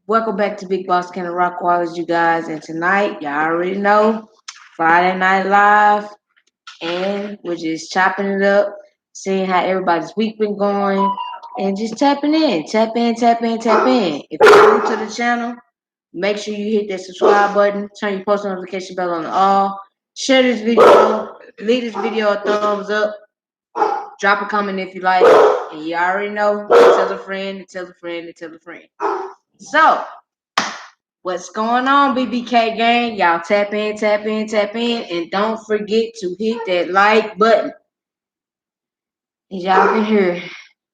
Welcome back to Big Boss Kennel Rock Wallers, you guys. And tonight, y'all already know, Friday Night Live. And we're just chopping it up, seeing how everybody's week been going, and just tapping in. Tap in, tap in, tap in. If you're new to the channel, make sure you hit that subscribe button, turn your post notification bell on all, share this video, leave this video a thumbs up, drop a comment if you like, and you already know, tell a friend, tell a friend, tell a friend. So, what's going on, BBK gang? Y'all tap in, tap in, tap in, and don't forget to hit that like button. As y'all can hear,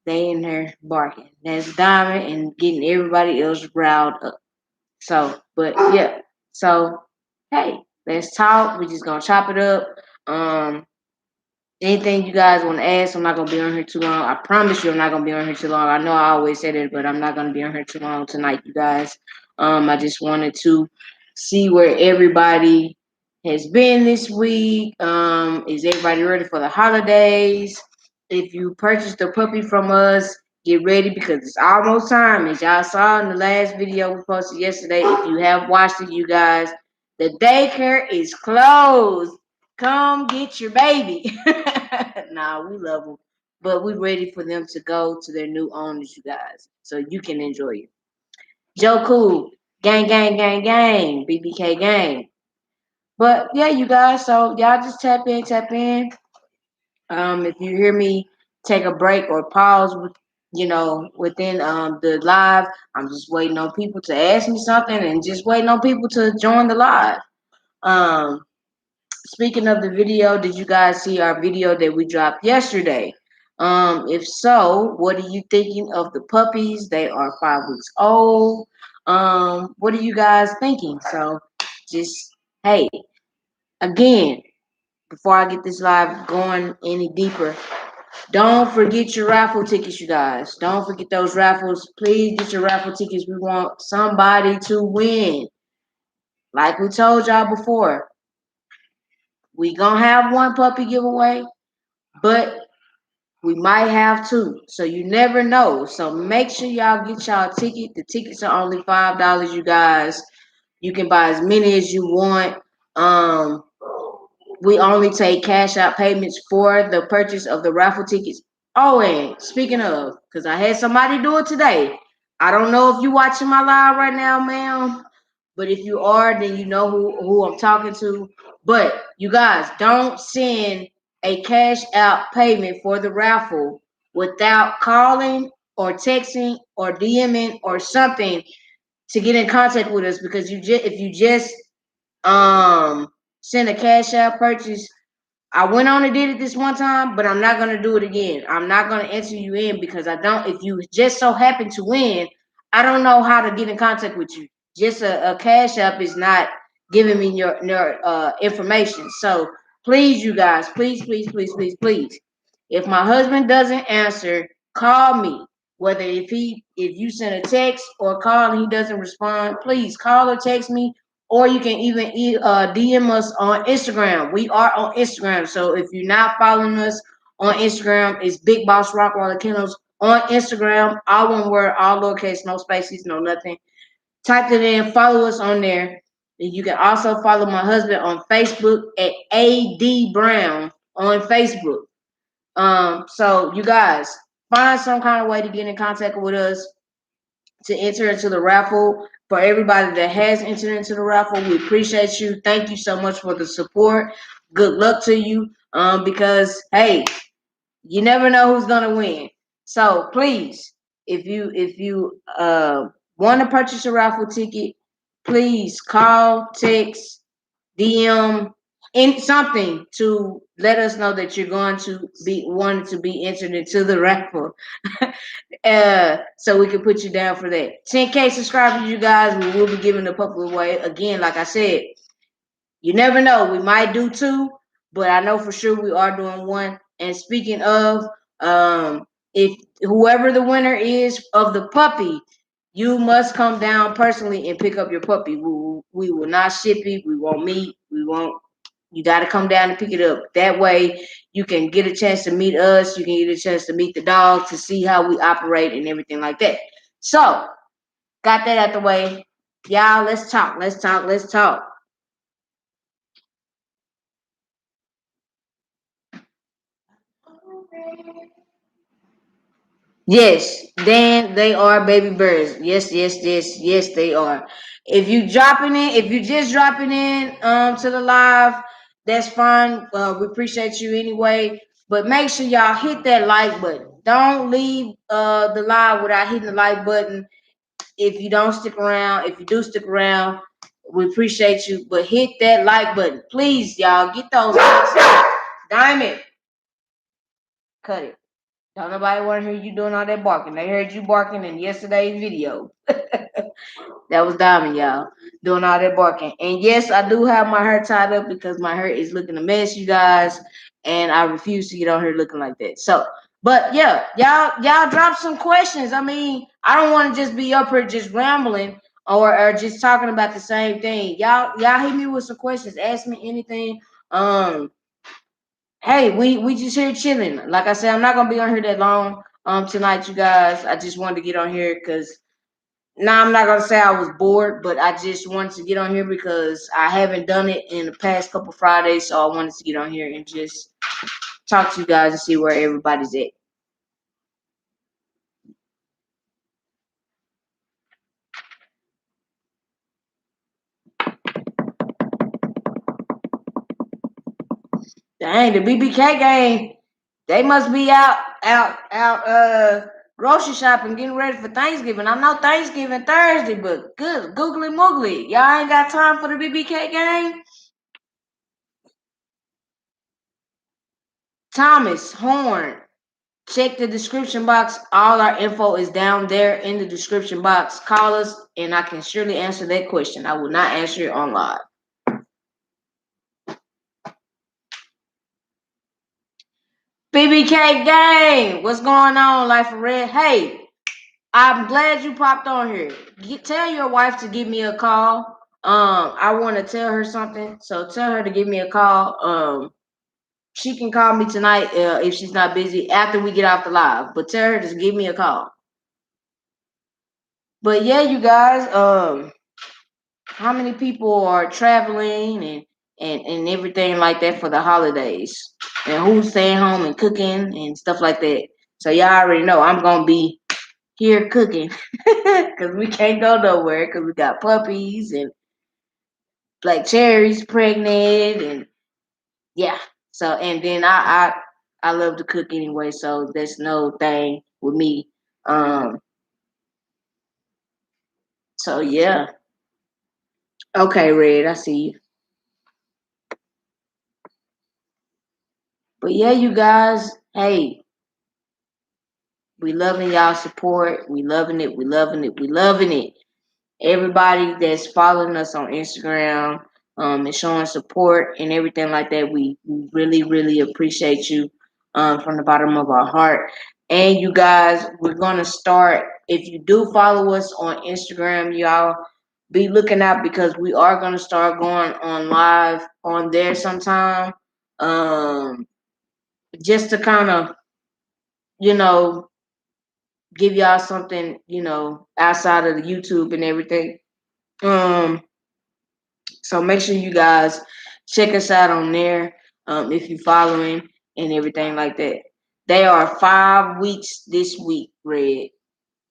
they in there barking. That's Diamond and getting everybody else riled up. So, but yeah. So, hey, let's talk. We just gonna chop it up. Anything you guys want to ask, I'm not gonna be on here too long. I promise you, I'm not gonna be on here too long. I know I always say that, but I'm not gonna be on here too long tonight, you guys. I just wanted to see where everybody has been this week. Is everybody ready for the holidays? If you purchased a puppy from us, get ready because it's almost time. As y'all saw in the last video we posted yesterday, if you have watched it, you guys, the daycare is closed. Come get your baby. Nah, we love them, but we're ready for them to go to their new owners, you guys, so you can enjoy it. Joe Cool, gang, gang, gang, gang, BBK gang. But yeah, you guys, so y'all just tap in, tap in. If you hear me take a break or pause, within the live, I'm just waiting on people to ask me something and just waiting on people to join the live. Um, Speaking of the video, did you guys see our video that we dropped yesterday? If so, what are you thinking of the puppies? They are 5 weeks old. What are you guys thinking? So just, hey, again, before I get this live going any deeper, don't forget your raffle tickets, you guys. Don't forget those raffles. Please get your raffle tickets. We want somebody to win. Like we told y'all before, we gonna have one puppy giveaway, but we might have two. So you never know. So make sure y'all get y'all a ticket. The tickets are only $5, you guys. You can buy as many as you want. We only take cash out payments for the purchase of the raffle tickets. Oh, and speaking of, because I had somebody do it today. I don't know if you're watching my live right now, ma'am. But if you are, then you know who I'm talking to. But you guys, don't send a cash out payment for the raffle without calling or texting or DMing or something to get in contact with us, because if you just send a cash out purchase, I went on and did it this one time, but I'm not gonna do it again. I'm not gonna enter you in because I don't. If you just so happen to win, I don't know how to get in contact with you. Just a cash app is not giving me your information. So please, you guys, please, please, please, please, please. If my husband doesn't answer, call me. Whether if you send a text or call and he doesn't respond, please call or text me, or you can even DM us on Instagram. We are on Instagram. So if you're not following us on Instagram, it's Big Boss Rockwaller Kennels on Instagram. All one word, all lowercase, no spaces, no nothing. Type it in, follow us on there. And you can also follow my husband on Facebook at AD Brown on Facebook. So you guys find some kind of way to get in contact with us to enter into the raffle. For everybody that has entered into the raffle, we appreciate you. Thank you so much for the support. Good luck to you. Because hey, you never know who's gonna win. So please, if you want to purchase a raffle ticket, please call, text, DM, in something to let us know that you're going to be wanting to be entered into the raffle. So we can put you down for that. 10K subscribers, you guys. We will be giving the puppy away again. Like I said, you never know. We might do two, but I know for sure we are doing one. And speaking of, if whoever the winner is of the puppy, you must come down personally and pick up your puppy. We will not ship it. We won't meet. We won't. You got to come down and pick it up. That way, you can get a chance to meet us. You can get a chance to meet the dog, to see how we operate and everything like that. So, got that out the way. Y'all, let's talk. Let's talk. Let's talk. Yes, then they are baby birds. Yes, yes, yes, yes, they are. If you dropping in, if you just dropping in to the live, that's fine. We appreciate you anyway. But make sure y'all hit that like button. Don't leave the live without hitting the like button. If you don't stick around, if you do stick around, we appreciate you. But hit that like button. Please, y'all, get those likes. Diamond, cut it. Don't nobody want to hear you doing all that barking. They heard you barking in yesterday's video. That was Diamond, y'all, doing all that barking. And yes, I do have my hair tied up because my hair is looking a mess, you guys. And I refuse to get on here looking like that. So, but yeah, y'all drop some questions. I mean, I don't want to just be up here just rambling or just talking about the same thing. Y'all hit me with some questions. Ask me anything. Hey, we just here chilling. Like I said, I'm not gonna be on here that long tonight, you guys. I just wanted to get on here because now I'm not gonna say I was bored, but I just wanted to get on here because I haven't done it in the past couple Fridays, so I wanted to get on here and just talk to you guys and see where everybody's at. Dang, the BBK game, they must be out grocery shopping, getting ready for Thanksgiving. I know Thanksgiving Thursday, but good googly moogly, y'all ain't got time for the BBK game. Thomas Horn, check the description box. All our info is down there in the description box. Call us, and I can surely answer that question. I will not answer it on live. BBK gang, what's going on, Life of Red? Hey, I'm glad you popped on here. Tell your wife to give me a call. I want to tell her something, so tell her to give me a call. She can call me tonight if she's not busy after we get off the live. But tell her to give me a call. But yeah, you guys, how many people are traveling and everything like that for the holidays? And who's staying home and cooking and stuff like that? So y'all already know I'm gonna be here cooking because we can't go nowhere because we got puppies and Black Cherry's pregnant and yeah. So and then I love to cook anyway, so there's no thing with me. Um. So yeah. Okay, Red, I see you. But yeah, you guys. Hey, we loving y'all support. We loving it. We loving it. We loving it. Everybody that's following us on Instagram, and showing support and everything like that, we really, really appreciate you from the bottom of our heart. And you guys, we're gonna start. If you do follow us on Instagram, y'all be looking out because we are gonna start going on live on there sometime. Um, just to kind of, you know, give y'all something, outside of the YouTube and everything. Um, so make sure you guys check us out on there, if you're following and everything like that. They are 5 weeks this week, Red.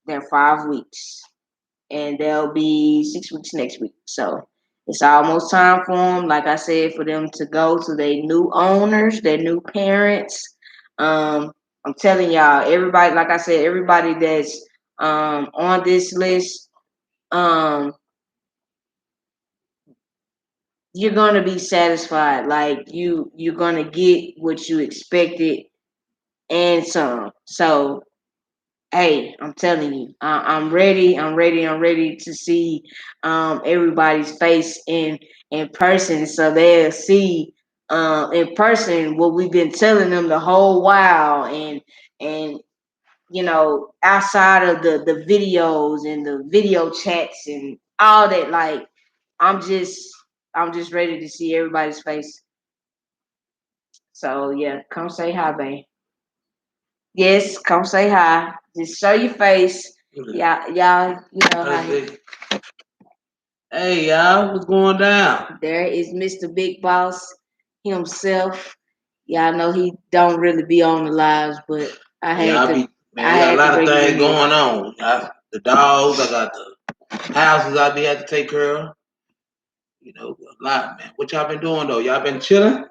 They're 5 weeks. And they'll be 6 weeks next week. So it's almost time for them, like I said, for them to go to their new owners, their new parents. I'm telling y'all, everybody, like I said, everybody that's on this list, um, you're gonna be satisfied. Like you're gonna get what you expected and some. So hey, I'm telling you, I'm ready. I'm ready. I'm ready to see everybody's face in person, so they'll see in person what we've been telling them the whole while, and outside of the videos and the video chats and all that. Like I'm just I'm just ready to see everybody's face. So yeah, come say hi, babe. Yes, come say hi. Just show your face. Y'all, you know how Hey, y'all, what's going down? there is Mr. Big Boss himself. Y'all know he don't really be on the lives, but I had to. Man, we got a lot of things going on. The dogs, I got the houses I have to take care of. You know, a lot, man. What y'all been doing though? Y'all been chilling?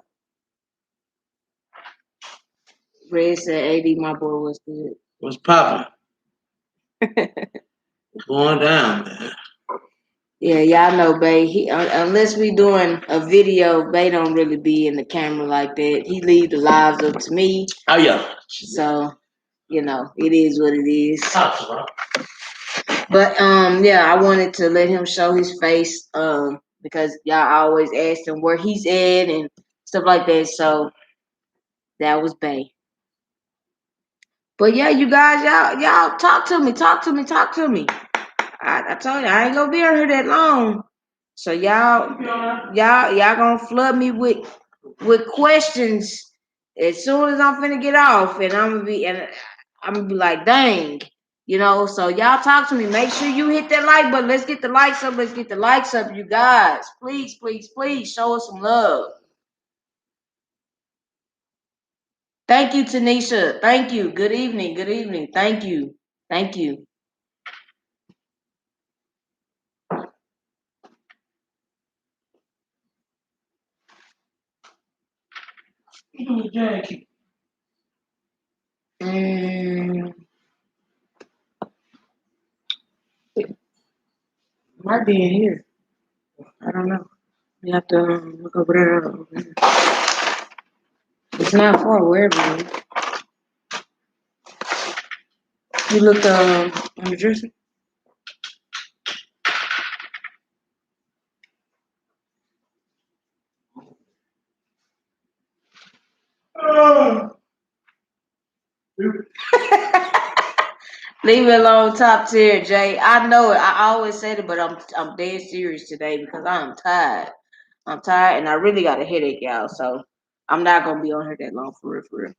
Red said, "AD, my boy, was good." What's popping? What's going down, man? Yeah, y'all know, Bay. Unless we doing a video, Bay don't really be in the camera like that. He leave the lives up to me. Oh yeah. So, you know, it is what it is. But yeah, I wanted to let him show his face because y'all always asked him where he's at and stuff like that. So that was Bay. But yeah, you guys, y'all talk to me. I told you I ain't gonna be on here that long. So y'all gonna flood me with questions as soon as I'm finna get off, and I'm gonna be like, dang, you know. So y'all talk to me. Make sure you hit that like button. Let's get the likes up. You guys. Please, please, please show us some love. Thank you, Tanisha. Thank you. Good evening. Thank you. Might be in here. I don't know. You have to look over there. It's not far wherever you are. You looked on the dresser? Leave it alone, top tier, Jay. I know it. I always say it, but I'm dead serious today because I'm tired. And I really got a headache, y'all. So I'm not gonna be on here that long, for real.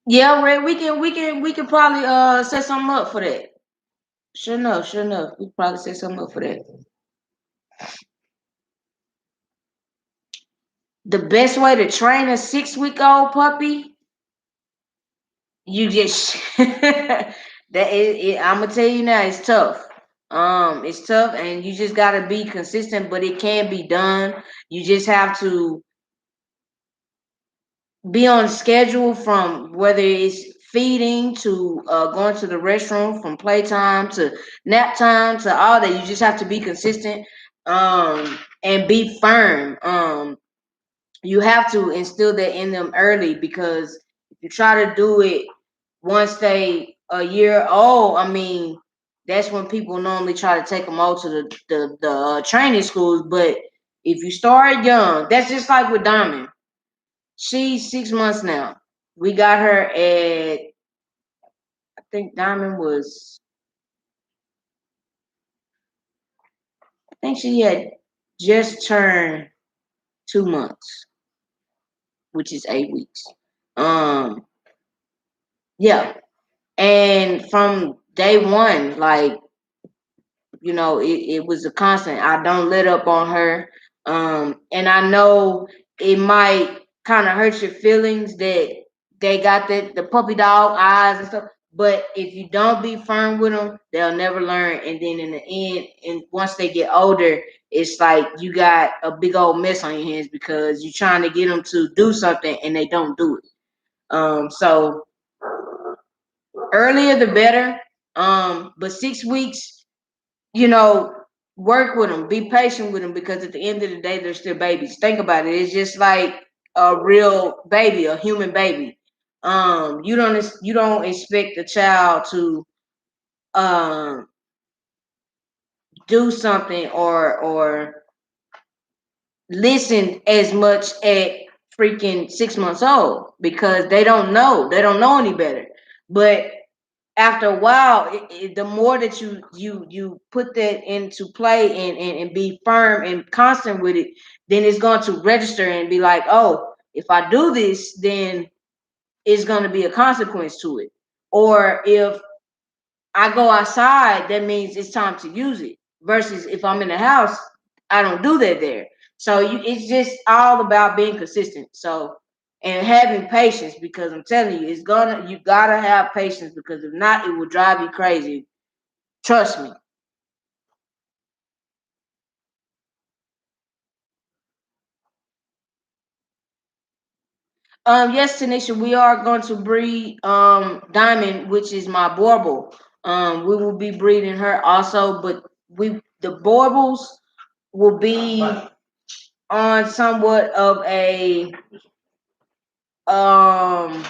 Yeah, Red, we can probably set something up for that. Sure enough. We can probably set something up for that. The best way to train a 6-week-old puppy, you just I'm gonna tell you now, it's tough. It's tough, and you just gotta be consistent, but it can be done. You just have to be on schedule, from whether it's feeding to going to the restroom, from playtime to nap time to all that. You just have to be consistent and be firm. You have to instill that in them early, because if you try to do it once they a year old, I mean, that's when people normally try to take them all to the training schools. But if you start young, that's just like with Diamond. She's 6 months now. We got her at, I think Diamond was, I think she had just turned 2 months, which is 8 weeks. Yeah. And from day one, like, you know, it was a constant. I don't let up on her. And I know it might kind of hurt your feelings that they got the puppy dog eyes and stuff. But if you don't be firm with them, they'll never learn. And then in the end, and once they get older, it's like you got a big old mess on your hands, because you're trying to get them to do something and they don't do it. So earlier the better. But 6 weeks, you know, work with them, be patient with them, because at the end of the day, they're still babies. Think about it. It's just like a real baby, a human baby. You don't expect a child to do something or listen as much at freaking 6 months old, because they don't know. They don't know any better. But after a while, the more that you put that into play and be firm and constant with it, then it's going to register and be like, oh, if I do this, then it's going to be a consequence to it. Or if I go outside, that means it's time to use it. Versus if I'm in the house, I don't do that there. So it's just all about being consistent. So and having patience, because I'm telling you, you gotta have patience, because if not, it will drive you crazy. Trust me. Yes, Tanisha, we are going to breed Diamond, which is my Borble. We will be breeding her also, but the Borbles will be on um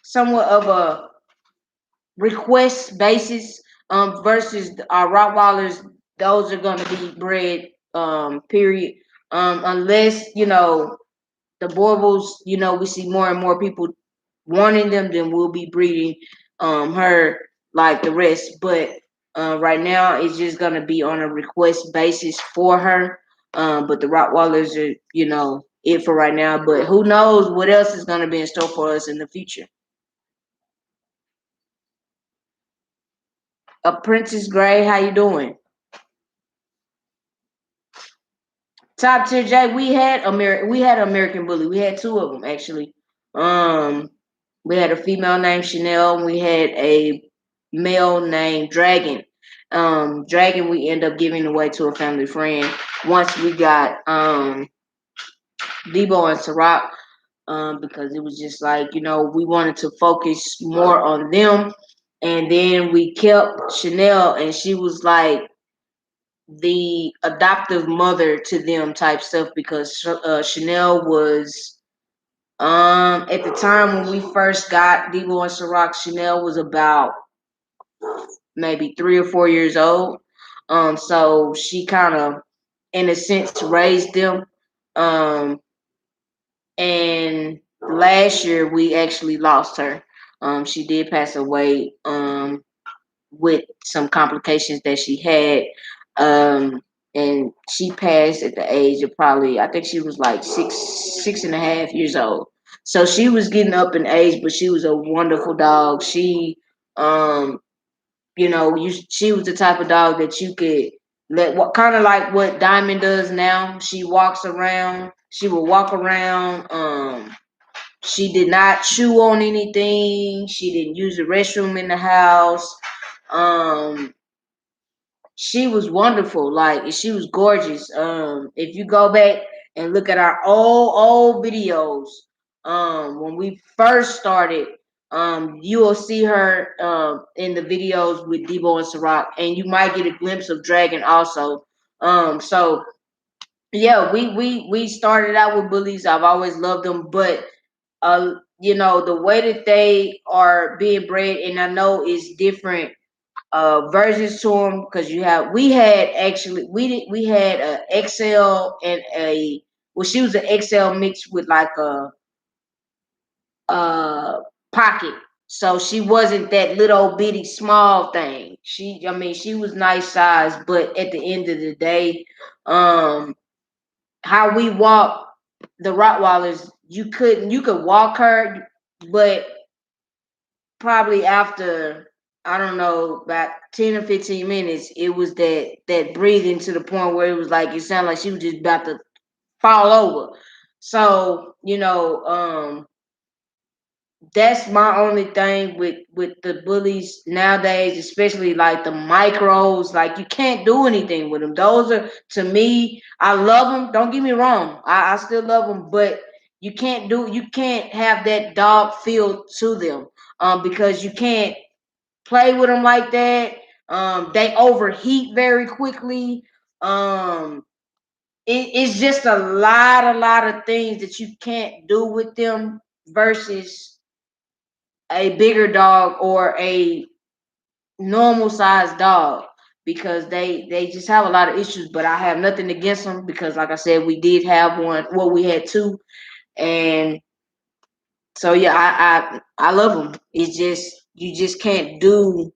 somewhat of a request basis, versus our Rottweilers. Those are going to be bred, period. Unless the Borbles, we see more and more people wanting them, then we'll be breeding her like the rest. But right now, it's just gonna be on a request basis for her. But the Rottweilers are, it for right now. But who knows what else is gonna be in store for us in the future? Princess Gray, how you doing? Top tier J, we had American Bully. We had two of them actually. Um, we had a female named Chanel, and we had a male named Dragon. Dragon we end up giving away to a family friend once we got Debo and Ciroc, because it was just like, we wanted to focus more on them. And then we kept Chanel, and she was like the adoptive mother to them type stuff, because Chanel was at the time when we first got Debo and Ciroc, Chanel was about maybe 3 or 4 years old. So she kind of, in a sense, raised them. Um, and last year we actually lost her. She did pass away with some complications that she had. And she passed at the age of probably, I think she was like 6.5 years old. So she was getting up in age, but she was a wonderful dog. Um, she was the type of dog that you could let, what kind of like what Diamond does now. She walks around. She will walk around. She did not chew on anything. She didn't use the restroom in the house. Um, she was wonderful. Like, she was gorgeous. If you go back and look at our old videos, when we first started, you will see her in the videos with Debo and Ciroc, and you might get a glimpse of Dragon also. So yeah, we started out with bullies. I've always loved them, but the way that they are being bred, and I know it's different versions to them, because we had a XL and she was an XL mixed with like a pocket, so she wasn't that little bitty small thing. She was nice size, but at the end of the day, how we walk the Rottweilers, you could walk her, but probably after, I don't know, about 10 or 15 minutes, it was that breathing, to the point where it was like, it sounded like she was just about to fall over. So, that's my only thing with the bullies nowadays, especially like the micros. Like, you can't do anything with them. Those are, to me, I love them. Don't get me wrong, I still love them, but you can't have that dog feel to them, because you can't play with them like that. They overheat very quickly. It's just a lot of things that you can't do with them versus a bigger dog or a normal sized dog, because they just have a lot of issues. But I have nothing against them, because like I said, we did have one. Well, we had two, and so yeah, I love them. It's just, you just can't do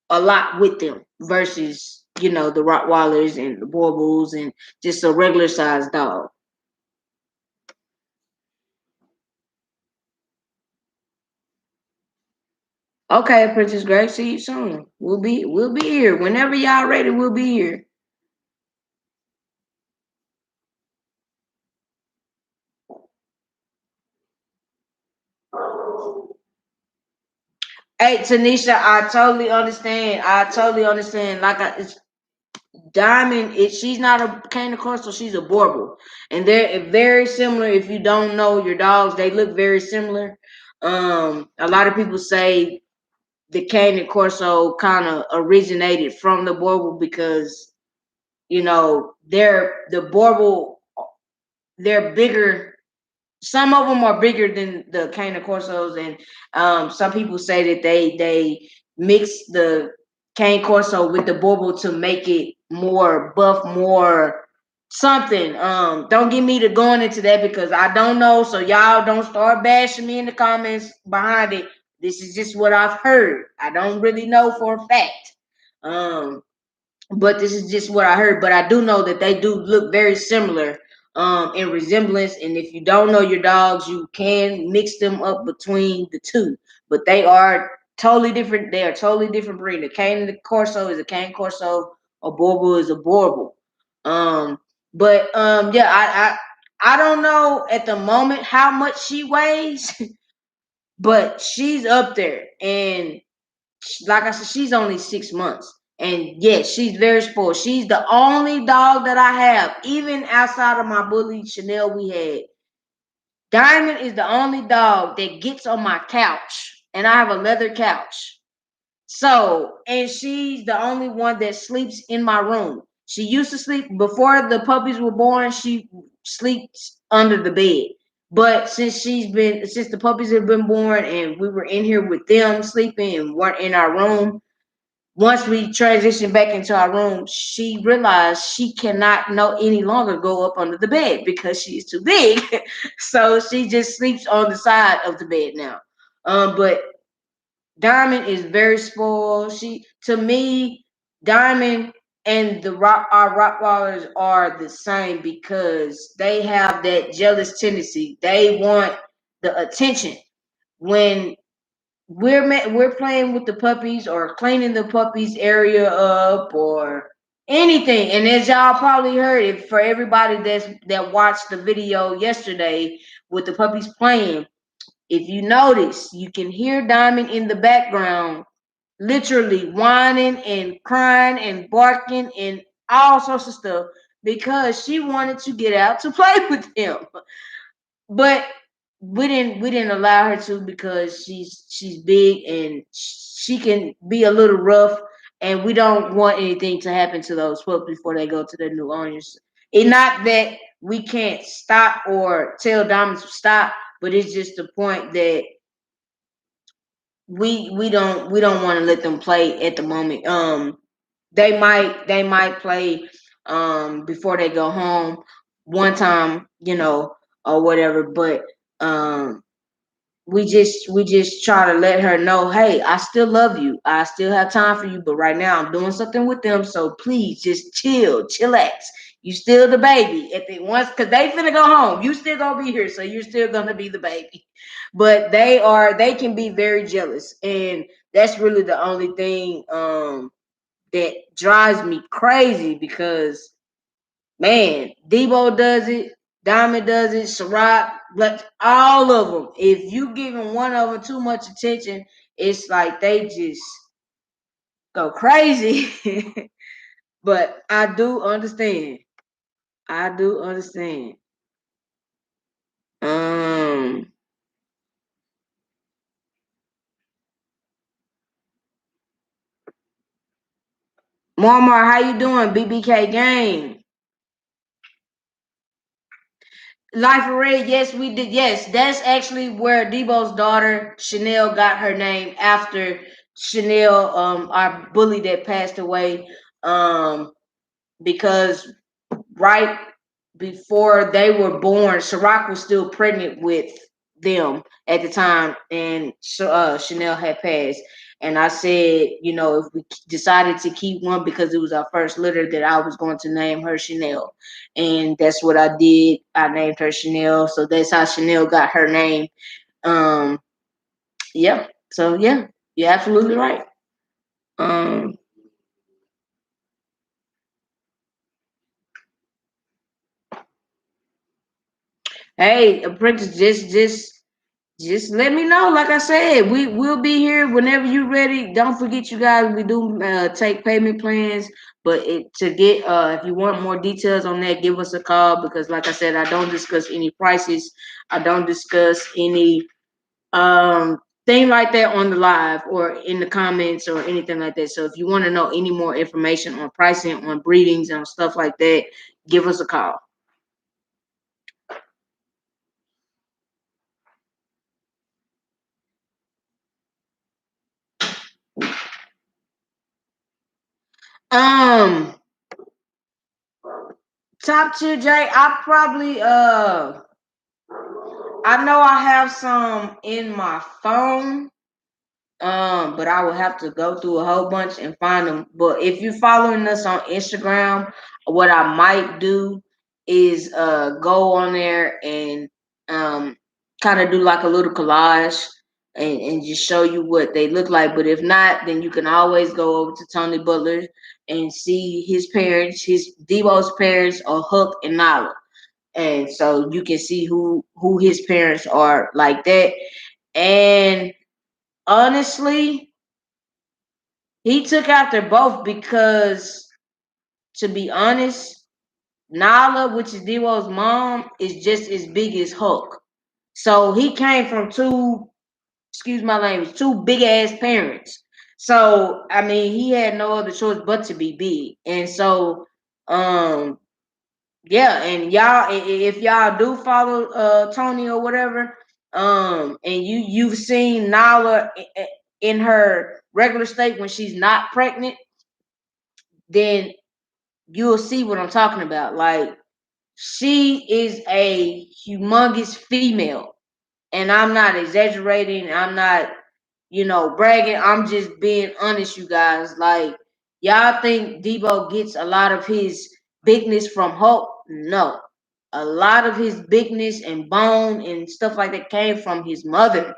a lot with them versus the Rottweilers and the Borbals and just a regular sized dog. Okay, Princess Grace, see you soon. We'll be here. Whenever y'all ready, we'll be here. Hey, Tanisha, I totally understand. I totally understand. It's Diamond. She's not a cane of course, so she's a Borble, and they're very similar. If you don't know your dogs, they look very similar. A lot of people say the cane and corso kind of originated from the Borble because the Borble, they're bigger. Some of them are bigger than the cane corsos, and some people say that they mix the cane corso with the Borble to make it more buff, more something. Don't get me to going into that because I don't know. So y'all don't start bashing me in the comments behind it. This is just what I've heard. I don't really know for a fact. Um, but this is just what I heard. But I do know that they do look very similar in resemblance. And if you don't know your dogs, you can mix them up between the two. But they are totally different. They are totally different breed. The cane and the corso is a cane corso. A Borble is a Borble. Yeah, I don't know at the moment how much she weighs, but she's up there. And like I said, she's only 6 months. And yes, she's very spoiled. She's the only dog that I have, even outside of my bully Chanel we had. Diamond is the only dog that gets on my couch, and I have a leather couch. So, and she's the only one that sleeps in my room. She used to sleep before the puppies were born. She sleeps under the bed. But since the puppies have been born and we were in here with them sleeping and weren't in our room, once we transitioned back into our room, she realized she cannot no any longer go up under the bed because she's too big. So she just sleeps on the side of the bed now. But Diamond is very spoiled. To me, Diamond and our Rottweilers are the same because they have that jealous tendency. They want the attention. When we're playing with the puppies or cleaning the puppies area up or anything, and as y'all probably heard it, for everybody that watched the video yesterday with the puppies playing, if you notice, you can hear Diamond in the background literally whining and crying and barking and all sorts of stuff because she wanted to get out to play with him. But we didn't allow her to because she's big and she can be a little rough, and we don't want anything to happen to those puppies before they go to their new owners. It's not that we can't stop or tell Diamond to stop, but it's just the point that we don't want to let them play at the moment. They might play before they go home one time, or whatever, but um we just try to let her know, hey, I still love you. I still have time for you, but right now I'm doing something with them, so please just chillax. You still the baby at the once, because they finna go home. You still gonna be here, so you're still gonna be the baby. But they can be very jealous, and that's really the only thing that drives me crazy because, man, Debo does it, Diamond does it, Sherrod, but all of them. If you giving one of them too much attention, it's like they just go crazy. But I do understand. I do understand. Um, Marmar, how you doing? BBK game. Life of Red, yes, we did. Yes, that's actually where Debo's daughter Chanel got her name after Chanel, our bully that passed away. Because right before they were born, Ciroc was still pregnant with them at the time, and Chanel had passed. And I said, if we decided to keep one because it was our first litter, that I was going to name her Chanel. And that's what I did. I named her Chanel. So that's how Chanel got her name. Um, yeah. So yeah. You're absolutely right. Um, hey, apprentice, just let me know. Like I said, we'll be here whenever you're ready. Don't forget, you guys, we do take payment plans. But to get if you want more details on that, give us a call because, like I said, I don't discuss any prices. I don't discuss any thing like that on the live or in the comments or anything like that. So if you want to know any more information on pricing, on breedings and stuff like that, give us a call. Um, top tier J, I probably I know I have some in my phone. But I will have to go through a whole bunch and find them. But if you're following us on Instagram, what I might do is go on there and kind of do like a little collage and just show you what they look like. But if not, then you can always go over to Tony Butler and see his parents. His Devo's parents are Hook and Nala, and so you can see who his parents are like that. And honestly, he took after both because, to be honest, Nala, which is Dewo's mom, is just as big as Hulk. So he came from two, excuse my language, two big ass parents. So I mean, he had no other choice but to be big. And so, um, yeah, and y'all, if y'all do follow Tony or whatever, and you've seen Nala in her regular state when she's not pregnant, then you'll see what I'm talking about. Like, she is a humongous female, and I'm not exaggerating. I'm not, bragging. I'm just being honest, you guys. Like, y'all think Debo gets a lot of his bigness from Hulk? No. A lot of his bigness and bone and stuff like that came from his mother.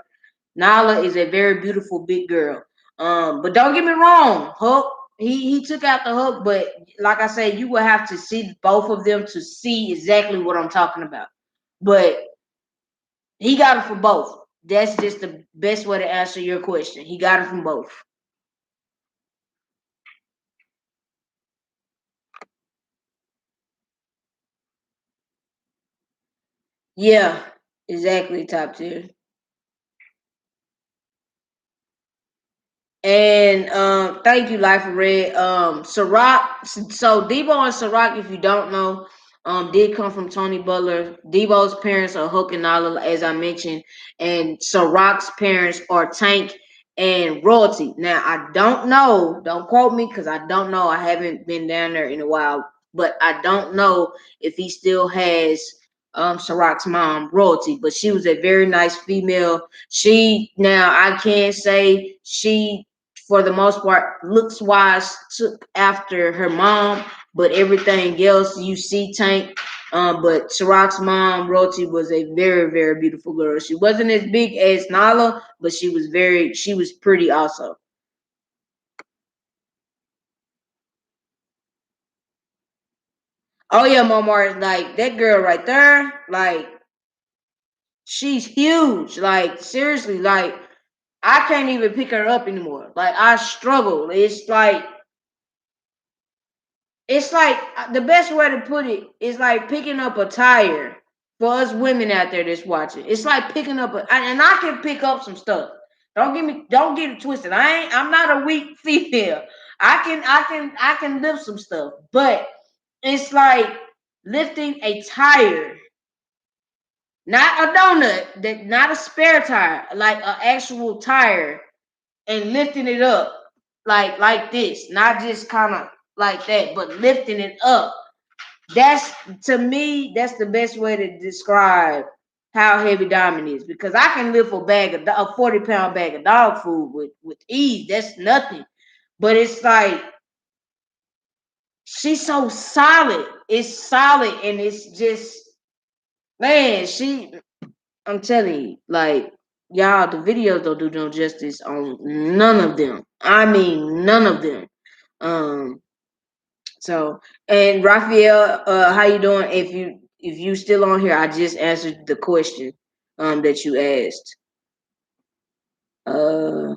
Nala is a very beautiful big girl. But don't get me wrong, Hook, he took out the hook, but like I said, you will have to see both of them to see exactly what I'm talking about. But he got it from both. That's just the best way to answer your question. He got it from both. Yeah, exactly, top tier. And thank you, Life of Red. Ciroc. So Debo and Ciroc, if you don't know, did come from Tony Butler. Debo's parents are Hook and Nala, as I mentioned, and Ciroc's parents are Tank and Royalty. Now I don't know. Don't quote me because I don't know. I haven't been down there in a while, but I don't know if he still has Ciroc's mom, Royalty. But she was a very nice female. She, now I can say she, for the most part, looks wise, took after her mom, but everything else you see Tank. But Ciroc's mom, Royalty, was a very, very beautiful girl. She wasn't as big as Nala, but she was pretty also. Oh yeah, Momar, like that girl right there, like she's huge. Like seriously, like I can't even pick her up anymore. Like I struggle. It's like the best way to put it is like picking up a tire for us women out there that's watching. It's like picking up and I can pick up some stuff. Don't get it twisted. I'm not a weak female. I can lift some stuff, but it's like lifting a tire, not a donut, that not a spare tire, like an actual tire, and lifting it up like this, not just kind of like that, but lifting it up. That's, to me, that's the best way to describe how heavy Diamond is, because I can lift a 40-pound bag of dog food with ease. That's nothing. But it's like she's so solid. It's solid, and it's just, man, I'm telling you, like, y'all, the videos don't do no justice on none of them. I mean, none of them. Um, so and Raphael, how you doing? If you still on here, I just answered the question that you asked. Uh,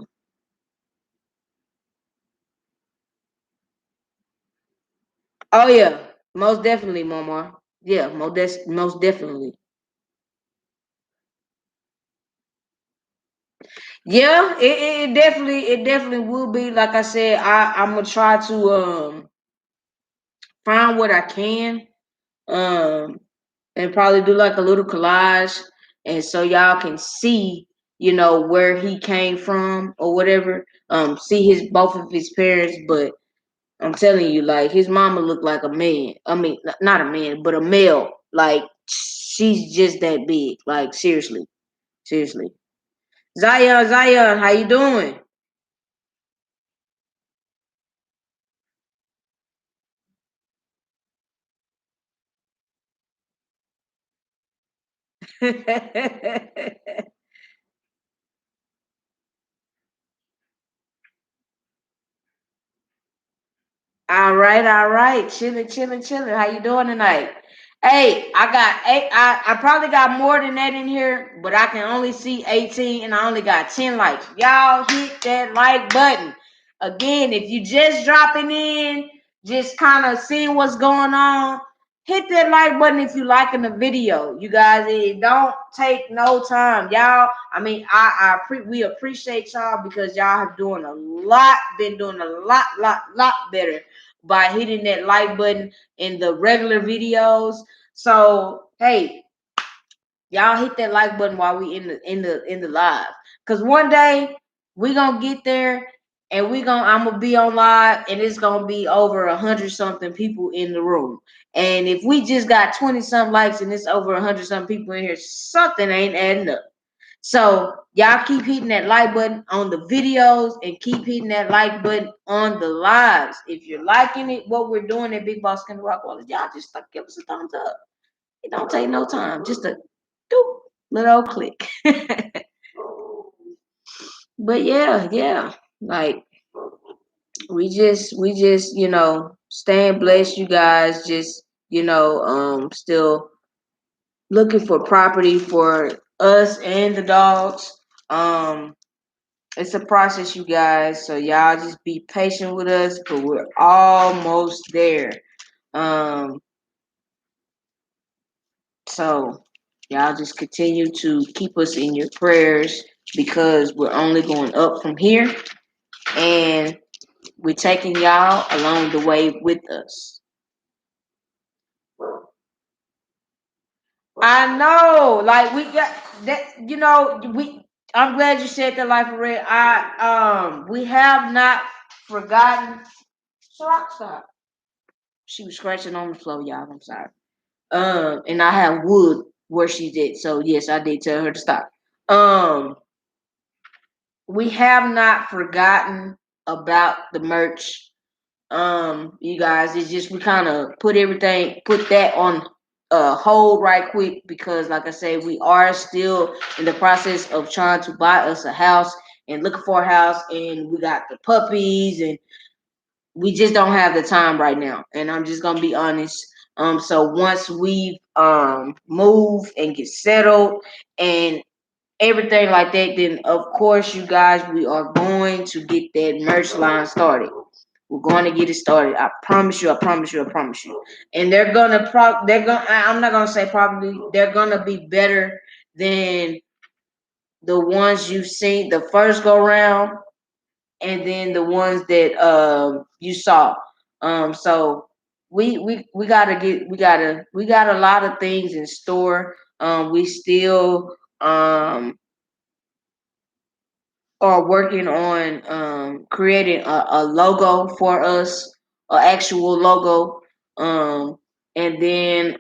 oh yeah, most definitely, Mama. Yeah, most definitely. Yeah, it definitely will be. Like I said, I'm gonna try to find what I can um and probably do like a little collage, and so y'all can see, where he came from or whatever. See his both of his parents, but I'm telling you, like his mama looked like a man. I mean, not a man, but a male. Like she's just that big. Like seriously, seriously. Zion, how you doing? All right, all right. Chilling, chilling, chilling. How you doing tonight? Hey, I got eight. I probably got more than that in here, but I can only see 18 and I only got 10 likes. Y'all hit that like button. Again, if you just dropping in, just kind of seeing what's going on, hit that like button if you liking the video. You guys, it don't take no time. Y'all, I mean, we appreciate y'all because y'all have doing a lot, been doing a lot better by hitting that like button in the regular videos. So hey, y'all hit that like button while we in the live. Cause one day we gonna get there and I'm gonna be on live and it's gonna be over 100 something people in the room. And if we just got 20 some likes and it's over 100 something people in here, something ain't adding up. So y'all keep hitting that like button on the videos and keep hitting that like button on the lives. If you're liking it, what we're doing at Big Boss Kennel Rock Wallets, y'all just give us a thumbs up. It don't take no time, just a doop, little click. But yeah, like we just staying blessed, you guys. Just still looking for property for us and the dogs. Um, It's a process, you guys. So y'all just be patient with us, but we're almost there. Um, so y'all just continue to keep us in your prayers because we're only going up from here, and we're taking y'all along the way with us. I know, like we got that. We. I'm glad you said that, Life of Red. We have not forgotten. Stop. She was scratching on the floor, y'all. I'm sorry. And I have wood where she did. So yes, I did tell her to stop. Um, we have not forgotten about the merch. You guys, it's just we kind of put that on hold right quick because, like I said, we are still in the process of trying to buy us a house and looking for a house, and we got the puppies and we just don't have the time right now, and I'm just gonna be honest. So once we move and get settled and everything like that, then of course, you guys, we are going to get that merch line started. We're going to get it started. I promise you. I promise you. I promise you. And I'm not gonna say probably. They're gonna be better than the ones you've seen the first go round and then the ones that you saw. So we got a lot of things in store. We still are working on creating a logo for us, an actual logo, and then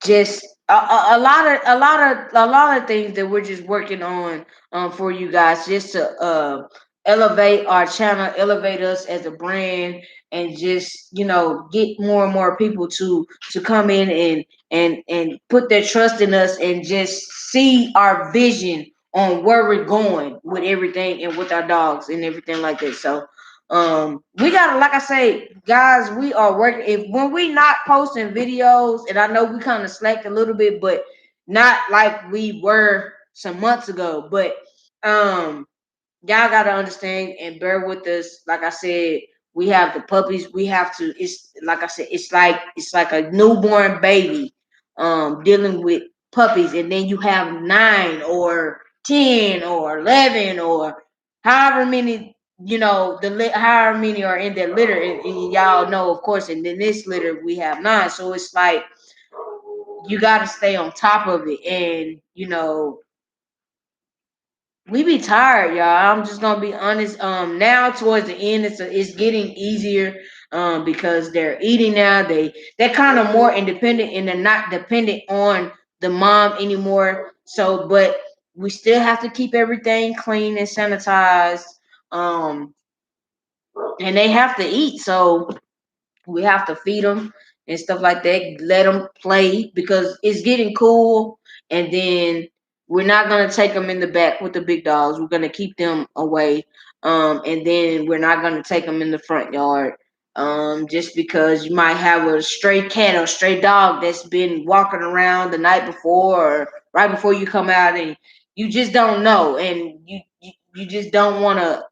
just a lot of things that we're just working on for you guys just to elevate our channel, elevate us as a brand, and just get more and more people to come in and put their trust in us and just see our vision on where we're going with everything and with our dogs and everything like that. So we gotta, like I say, guys, we are working. If when we not posting videos, and I know we kind of slacked a little bit, but not like we were some months ago. But um y'all gotta understand and bear with us. Like I said, we have the puppies. We have to. It's like I said. It's like a newborn baby, dealing with puppies, and then you have 9 or 10 or 11 or however many. However many are in that litter, and y'all know, of course. And in this litter, we have 9. So it's like you got to stay on top of it, and we be tired, y'all. I'm just gonna be honest. Now towards the end, it's getting easier. Because they're eating now. They're kind of more independent and they're not dependent on the mom anymore. So, but we still have to keep everything clean and sanitized. Um, and they have to eat. So we have to feed them and stuff like that. Let them play because it's getting cool. And then we're not gonna take them in the back with the big dogs. We're gonna keep them away. And then we're not gonna take them in the front yard. Just because you might have a stray cat or stray dog that's been walking around the night before or right before you come out, and you just don't know, and you just don't want to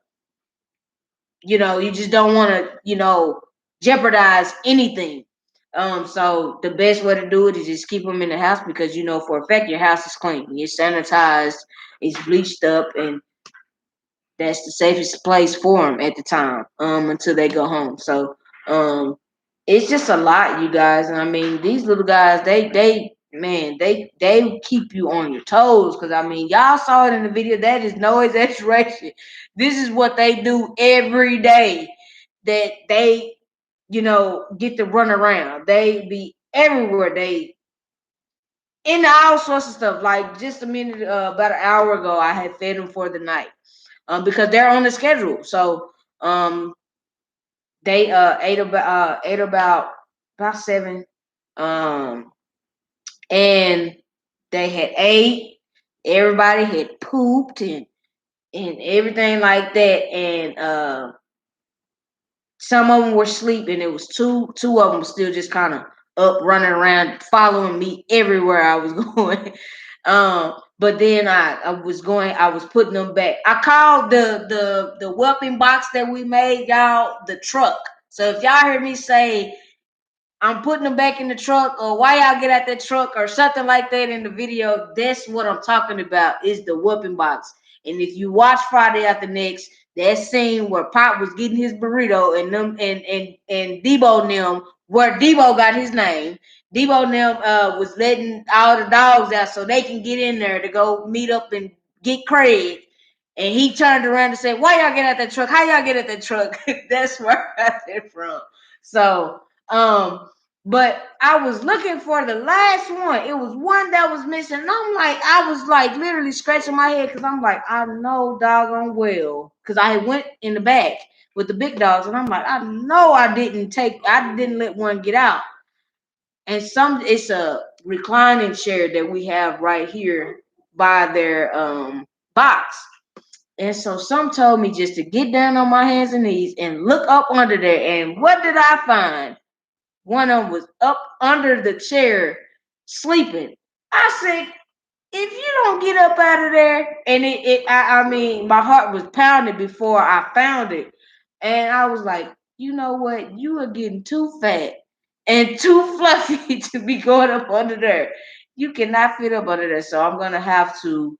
you just don't want to jeopardize anything. So the best way to do it is just keep them in the house, because for a fact your house is clean, it's sanitized, it's bleached up, and that's the safest place for them at the time, until they go home. So um it's just a lot, you guys. And I mean, these little guys, they man, they keep you on your toes, because I mean, y'all saw it in the video. That is no exaggeration. This is what they do every day, that they get to run around. They be everywhere. They into all sorts of stuff. Like just a minute, about an hour ago, I had fed them for the night, because they're on the schedule. So um, they ate about 7, um, and they had ate. Everybody had pooped and everything like that, and some of them were sleeping. It was two of them still just kind of up, running around, following me everywhere I was going. But then I was putting them back. I called the weapon box that we made, y'all, the truck. So if y'all hear me say I'm putting them back in the truck, or why y'all get out that truck, or something like that in the video, that's what I'm talking about, is the whooping box. And if you watch Friday After Next, that scene where Pop was getting his burrito and them and Debo and them, where Debo got his name, Debo and them was letting all the dogs out so they can get in there to go meet up and get Craig. And he turned around and said, "Why y'all get out that truck? How y'all get out that truck?" That's where I got that from. So but I was looking for the last one. It was one that was missing. And I was like literally scratching my head, because I'm like, I know doggone well. Because I went in the back with the big dogs, and I'm like, I know I didn't let one get out. And it's a reclining chair that we have right here by their box. And so some told me just to get down on my hands and knees and look up under there. And what did I find? One of them was up under the chair sleeping. I said, if you don't get up out of there, and I mean, my heart was pounding before I found it. And I was like, you know what? You are getting too fat and too fluffy to be going up under there. You cannot fit up under there. So I'm going to have to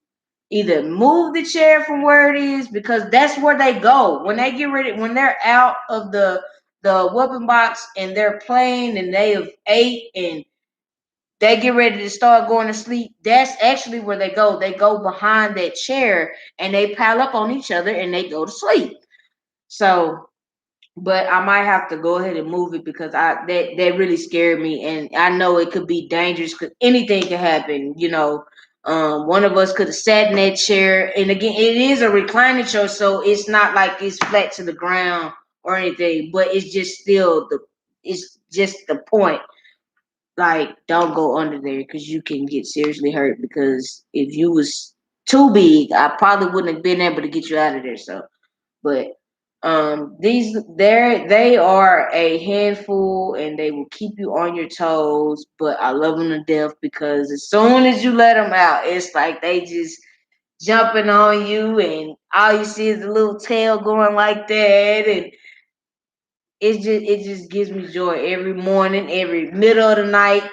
either move the chair from where it is, because that's where they go when they get ready, when they're out of the whooping box and they're playing and they have ate and they get ready to start going to sleep. That's actually where they go. They go behind that chair and they pile up on each other and they go to sleep. So, but I might have to go ahead and move it, because that really scared me, and I know it could be dangerous because anything can happen. One of us could have sat in that chair, and again, it is a reclining chair, so it's not like it's flat to the ground or anything. But it's just still it's just the point. Like, don't go under there because you can get seriously hurt. Because if you was too big, I probably wouldn't have been able to get you out of there. So, but they are a handful and they will keep you on your toes, but I love them to death because as soon as you let them out, it's like they just jumping on you and all you see is a little tail going like that, and it just gives me joy every morning, every middle of the night,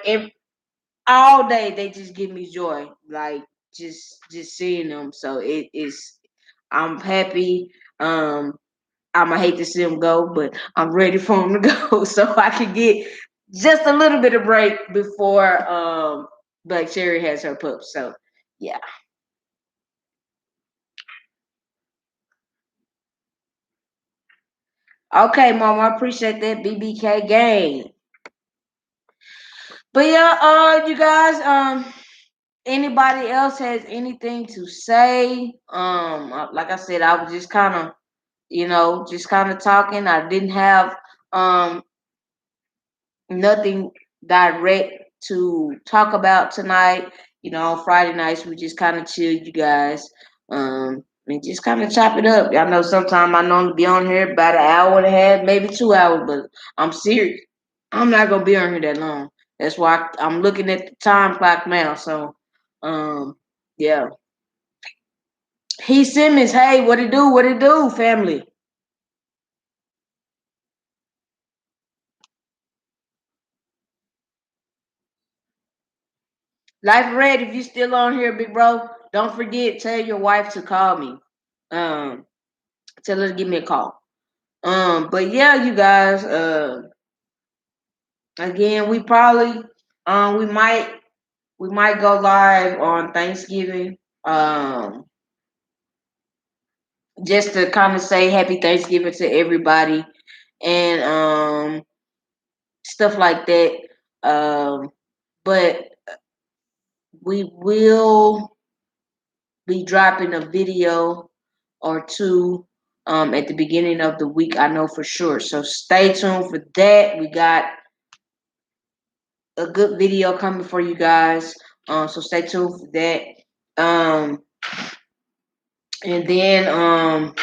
all day. They just give me joy, like just seeing them. So it is, I'm happy. I'ma hate to see him go, but I'm ready for him to go so I can get just a little bit of break before Black Cherry has her pups. So yeah. Okay, Mom, I appreciate that BBK game. But yeah, you guys, anybody else has anything to say? Like I said, I was just kind of, just kind of talking. I didn't have um nothing direct to talk about tonight. Friday nights we just kind of chilled, you guys. And just kind of chop it up. Y'all know sometimes I normally be on here about an hour and a half, maybe 2 hours, but I'm serious. I'm not gonna be on here that long. That's why I'm looking at the time clock now. So, yeah. He Simmons, hey, what it do? What it do, family? Life Red, if you still on here, big bro, don't forget, tell your wife to call me. Um, Tell her to give me a call. But yeah, you guys, again, we might go live on Thanksgiving. Just to kind of say happy Thanksgiving to everybody and stuff like that. But we will be dropping a video or two at the beginning of the week, I know for sure. So stay tuned for that. We got a good video coming for you guys. So stay tuned for that. Um, and then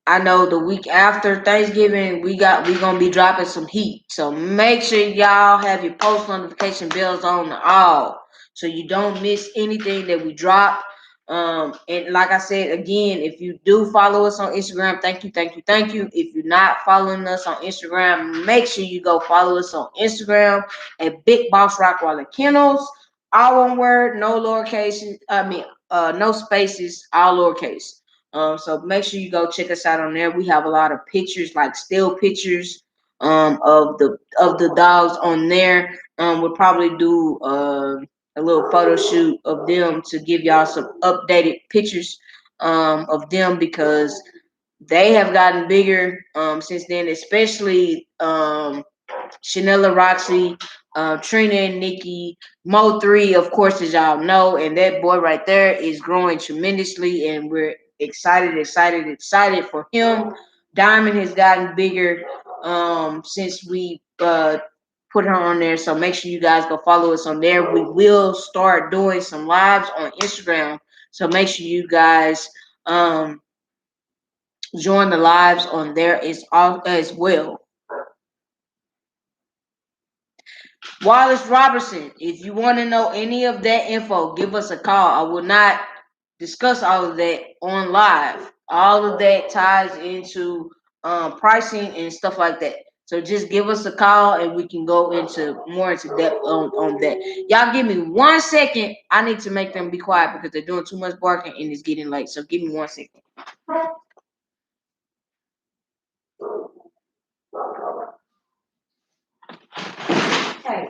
I know the week after Thanksgiving, we gonna be dropping some heat. So make sure y'all have your post notification bells on all, so you don't miss anything that we drop. And like I said again, if you do follow us on Instagram, thank you, thank you, thank you. If you're not following us on Instagram, make sure you go follow us on Instagram at Big Boss Rockwaller Kennels. All one word, no lowercase. No spaces, all lowercase. So make sure you go check us out on there. We have a lot of pictures, like still pictures, of the dogs on there. We'll probably do a little photo shoot of them to give y'all some updated pictures of them, because they have gotten bigger since then, especially Chanela Roxy, Trina and Nikki, Mo 3, of course, as y'all know, and that boy right there is growing tremendously, and we're excited for him. Diamond has gotten bigger since we put her on there, so make sure you guys go follow us on there. We will start doing some lives on Instagram, so make sure you guys join the lives on there as well. Wallace Robertson, if you want to know any of that info, give us a call. I will not discuss all of that on live. All of that ties into pricing and stuff like that. So just give us a call and we can go more into depth on that. Y'all give me 1 second. I need to make them be quiet because they're doing too much barking and it's getting late. So give me 1 second. Hey,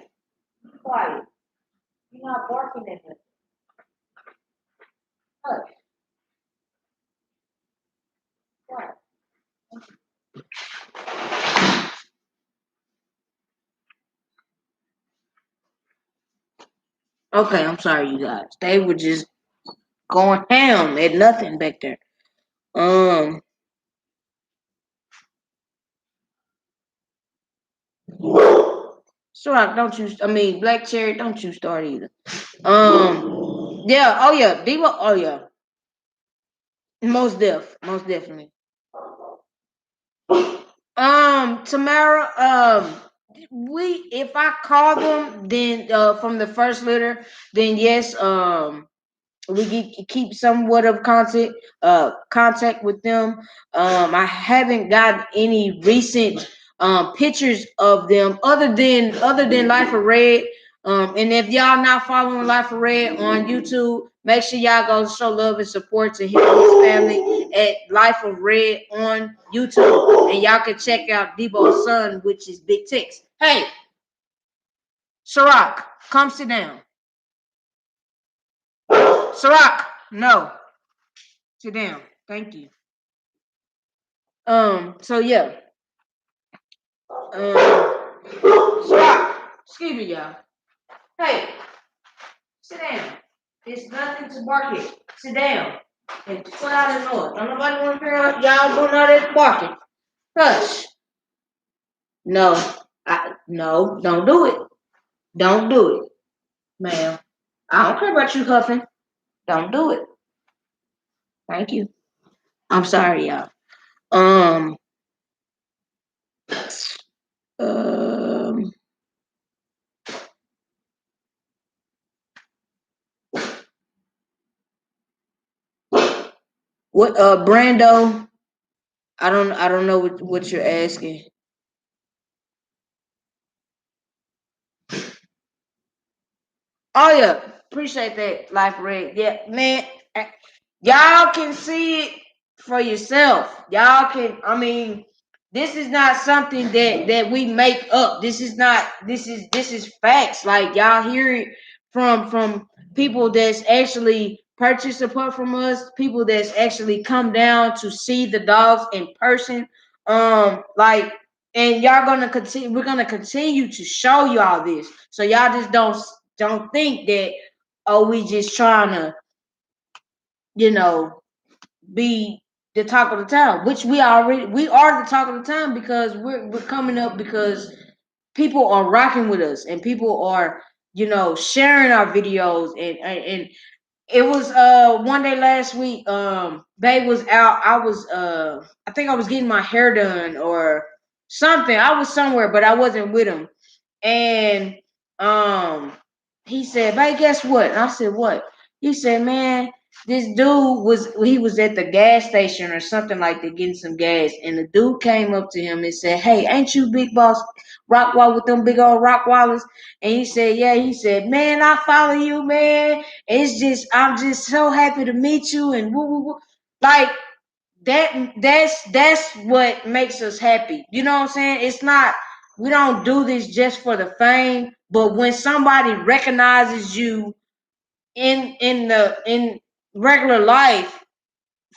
be quiet. You're not barking at me. Hush. Quiet. Okay, I'm sorry, you guys. They were just going ham at nothing back there. Um, Ciroc, don't you? I mean, Black Cherry, don't you start either. Yeah. Oh yeah, Debo. Oh yeah, most definitely. Tamara. We if I call them, then from the first litter, then yes. We keep somewhat of contact with them. I haven't got any recent pictures of them other than Life of Red. And if y'all not following Life of Red on YouTube, make sure y'all go show love and support to him and his family at Life of Red on YouTube. And y'all can check out Debo's son, which is Big Tex. Hey, Ciroc, come sit down. Ciroc, no. Sit down. Thank you. So yeah. Stop. Excuse me, y'all. Hey, sit down. It's nothing to bark at. Sit down. And put out the noise. Don't nobody want to hear y'all doing all that barking. Hush. No. No, don't do it. Don't do it, ma'am. I don't care about you huffing. Don't do it. Thank you. I'm sorry, y'all. Um, um, what? Brando. I don't know what you're asking. Oh yeah, appreciate that, Life Red. Yeah, man, y'all can see it for yourself. Y'all can. I mean, this is not something that we make up. This is not. This is facts. Like y'all hear it from people that's actually purchased a pup from us. People that's actually come down to see the dogs in person. Like, and y'all gonna continue. We're gonna continue to show y'all this. So y'all just don't think that, oh, we just trying to, you know, be the talk of the town, which we are the talk of the town because we're coming up because people are rocking with us and people are, sharing our videos and it was one day last week, Babe was out. I think I was getting my hair done or something. I was somewhere, but I wasn't with him. And um he said, "Babe, guess what?" And I said, "What?" He said, "Man, this dude was at the gas station or something like that getting some gas, and the dude came up to him and said, 'Hey, ain't you Big Boss Rockwall with them big old rock wallers?' And he said, 'Yeah.' He said, 'Man, I follow you, man. I'm just so happy to meet you.' And woo, woo, woo. Like that's what makes us happy. You know what I'm saying? It's not, we don't do this just for the fame, but when somebody recognizes you in regular life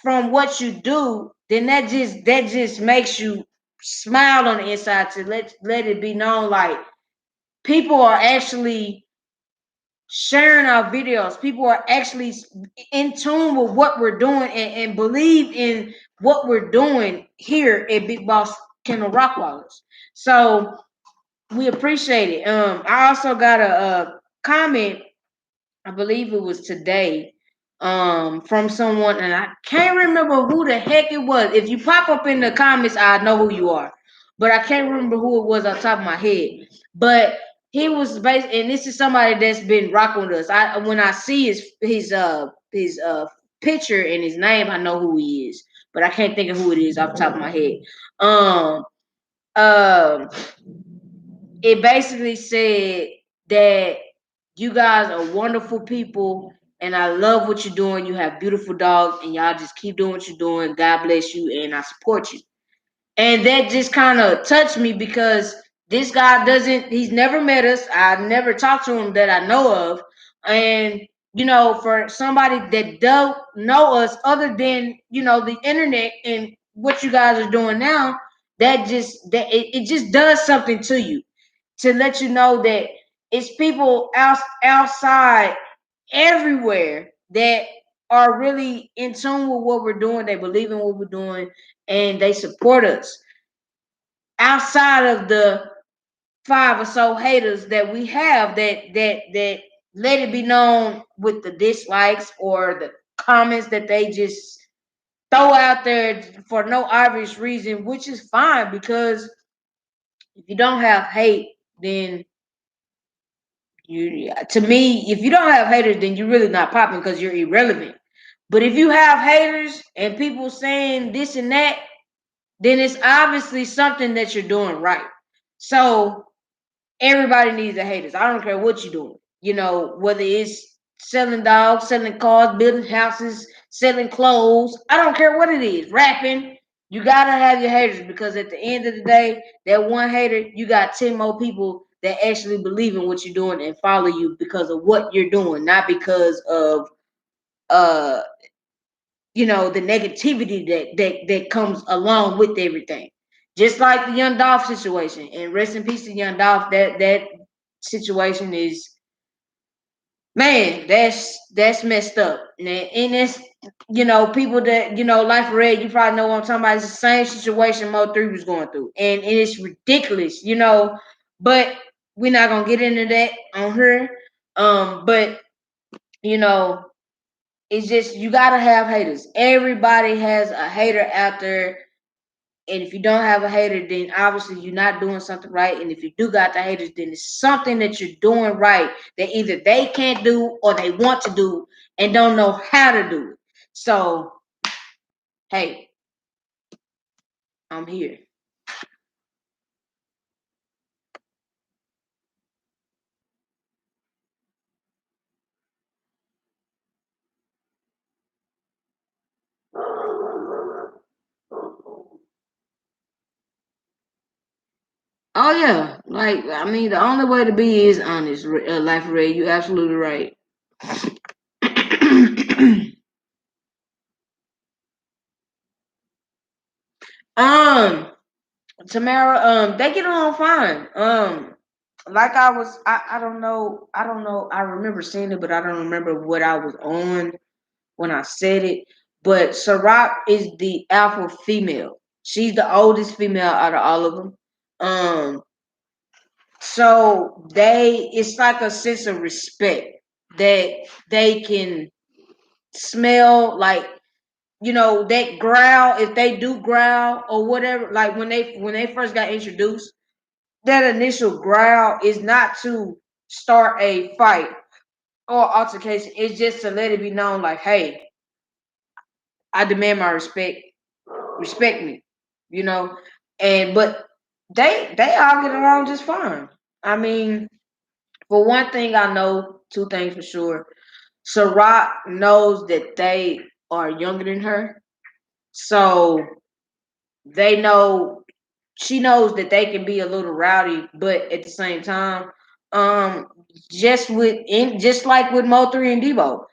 from what you do, then that just makes you smile on the inside to let it be known like people are actually sharing our videos. People are actually in tune with what we're doing and believe in what we're doing here at Big Boss Kennel Rockwallers. So we appreciate it. I also got a comment, I believe it was today, from someone, and I can't remember who the heck it was. If you pop up in the comments, I know who you are, but I can't remember who it was off the top of my head. But he was based, and this is somebody that's been rocking with us. I When I see his picture and his name, I know who he is, but I can't think of who it is off the top of my head. Um, um, it basically said that you guys are wonderful people and I love what you're doing. You have beautiful dogs and y'all just keep doing what you're doing. God bless you and I support you. And that just kind of touched me because this guy he's never met us. I've never talked to him that I know of. And, for somebody that don't know us other than, the internet and what you guys are doing now, that it just does something to you to let you know that It's people outside everywhere that are really in tune with what we're doing. They believe in what we're doing, and they support us. Outside of the five or so haters that we have, that let it be known with the dislikes or the comments that they just throw out there for no obvious reason, which is fine, because if you don't have hate, then you, to me, if you don't have haters, then you're really not popping because you're irrelevant. But if you have haters and people saying this and that, then it's obviously something that you're doing right. So everybody needs a haters. I don't care what you're doing. You know, whether it's selling dogs, selling cars, building houses, selling clothes. I don't care what it is. Rapping. You gotta have your haters, because at the end of the day, that one hater, you got 10 more people that actually believe in what you're doing and follow you because of what you're doing, not because of uh the negativity that comes along with everything. Just like the Young Dolph situation, and rest in peace to Young Dolph. That situation is, man, that's messed up. And it's, people that, Life Red, you probably know what I'm talking about. It's the same situation Mo3 was going through, and it's ridiculous, But we're not gonna get into that on her. But you know, it's just, you gotta have haters. Everybody has a hater out there. And if you don't have a hater, then obviously you're not doing something right. And if you do got the haters, then it's something that you're doing right that either they can't do or they want to do and don't know how to do it. So, hey, I'm here. Oh yeah, like, I mean, the only way to be is honest. Life Ray, you absolutely right. um, Tamara, they get along fine. Like I don't know, I remember seeing it, but I don't remember what I was on when I said it. But Ciroc is the alpha female. She's the oldest female out of all of them. So it's like a sense of respect that they can smell, like, that growl, if they do growl or whatever, like when they first got introduced, that initial growl is not to start a fight or altercation. It's just to let it be known, like, hey, I demand my respect. Respect me, you know. And but they all get along just fine. I mean, for one thing, I know two things for sure. Ciroc knows that they are younger than her, so they know she knows that they can be a little rowdy, but at the same time, um, just like with Mo3 and Debo,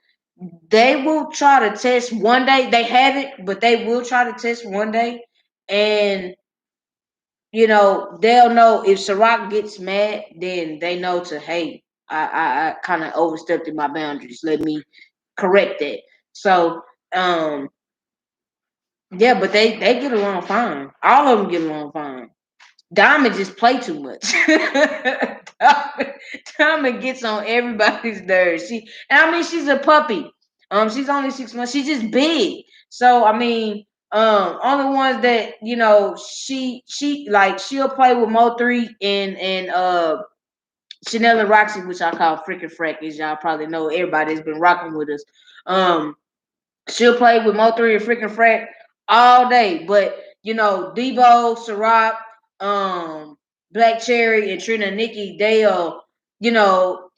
they will try to test one day. They haven't, but they will try to test one day, and they'll know if Ciroc gets mad, then they know to, hey, I kind of overstepped in my boundaries. Let me correct that. So, yeah, but they get along fine. All of them get along fine. Diamond just play too much. Diamond gets on everybody's nerves. And I mean, she's a puppy. She's only 6 months. She's just big. So I mean, only ones that she like, she'll play with Mo3 and Chanel and Roxy, which I call freaking frack, as y'all probably know. Everybody's been rocking with us. She'll play with Mo3 and freaking frack all day. But Debo, Ciroc, Black Cherry, and Trina and Nikki, you know,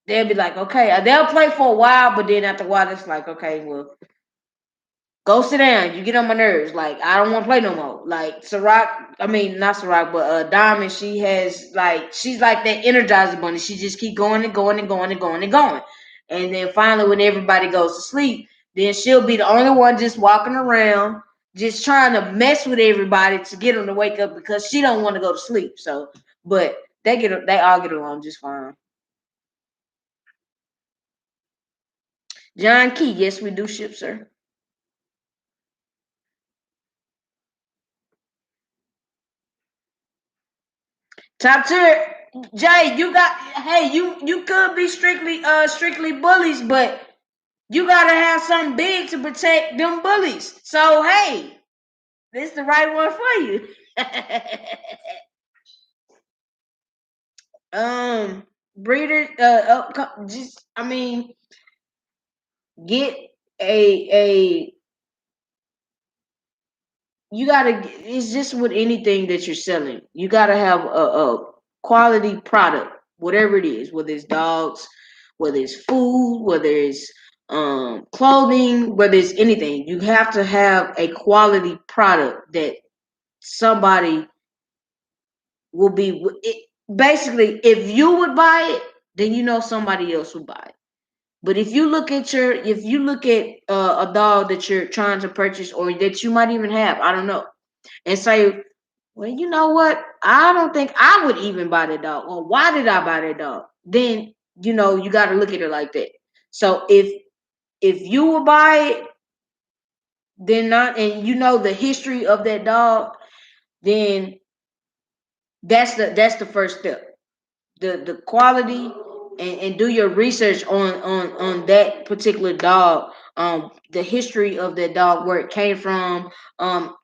they'll be like, okay, they'll play for a while, but then after a while, it's like, okay, well, go sit down. You get on my nerves. Like, I don't want to play no more. Like Ciroc, I mean, not Ciroc, but Diamond, she's like that Energizer bunny. She just keep going and going and going and going and going. And then finally, when everybody goes to sleep, then she'll be the only one just walking around, just trying to mess with everybody to get them to wake up, because she don't want to go to sleep. So, but They all get along just fine. John Key, yes, we do ship, sir. Top tier, Jay, you got hey, you could be strictly bullies, but you gotta have something big to protect them bullies. So hey, this is the right one for you. Breeder, just I mean, get a you gotta. It's just with anything that you're selling, you gotta have a quality product, whatever it is, whether it's dogs, whether it's food, whether it's clothing, whether it's anything. You have to have a quality product that somebody will be it, basically. If you would buy it, then you know somebody else would buy it. But if you look at a dog that you're trying to purchase or that you might even have, I don't know, and say, well, you know what? I don't think I would even buy that dog. Well, why did I buy that dog? Then you got to look at it like that. So if you will buy it, then not, and you know the history of that dog, then that's the first step. The quality, and do your research on that particular dog, the history of that dog, where it came from, um,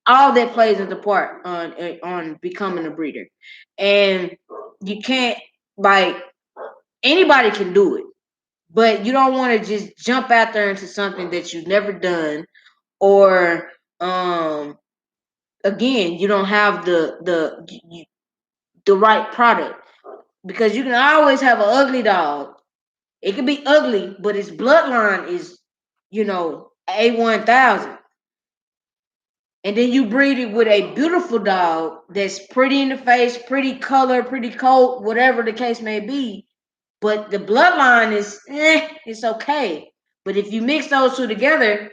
all that plays into part on becoming a breeder. And you can't, like, anybody can do it, but you don't want to just jump out there into something that you've never done, or again, you don't have the right product, because you can always have an ugly dog. It can be ugly, but its bloodline is, A1000. And then you breed it with a beautiful dog that's pretty in the face, pretty color, pretty coat, whatever the case may be. But the bloodline is, it's okay. But if you mix those two together,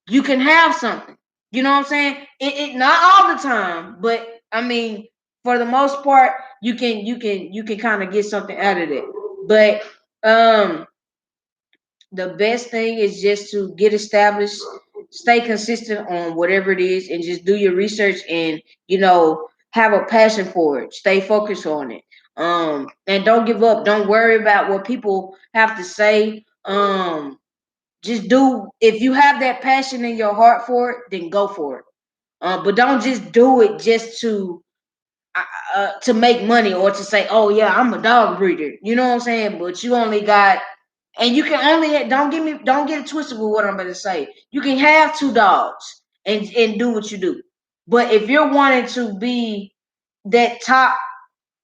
you can have something. You know what I'm saying? It not all the time, but I mean, for the most part, you can kind of get something out of it. But the best thing is just to get established, stay consistent on whatever it is, and just do your research, and have a passion for it. Stay focused on it. And don't give up. Don't worry about what people have to say. Just do, if you have that passion in your heart for it, then go for it. But don't just do it just to make money, or to say, oh yeah, I'm a dog breeder. You know what I'm saying? But you only got, and you can only, don't get it twisted with what I'm going to say. You can have two dogs and do what you do. But if you're wanting to be that top,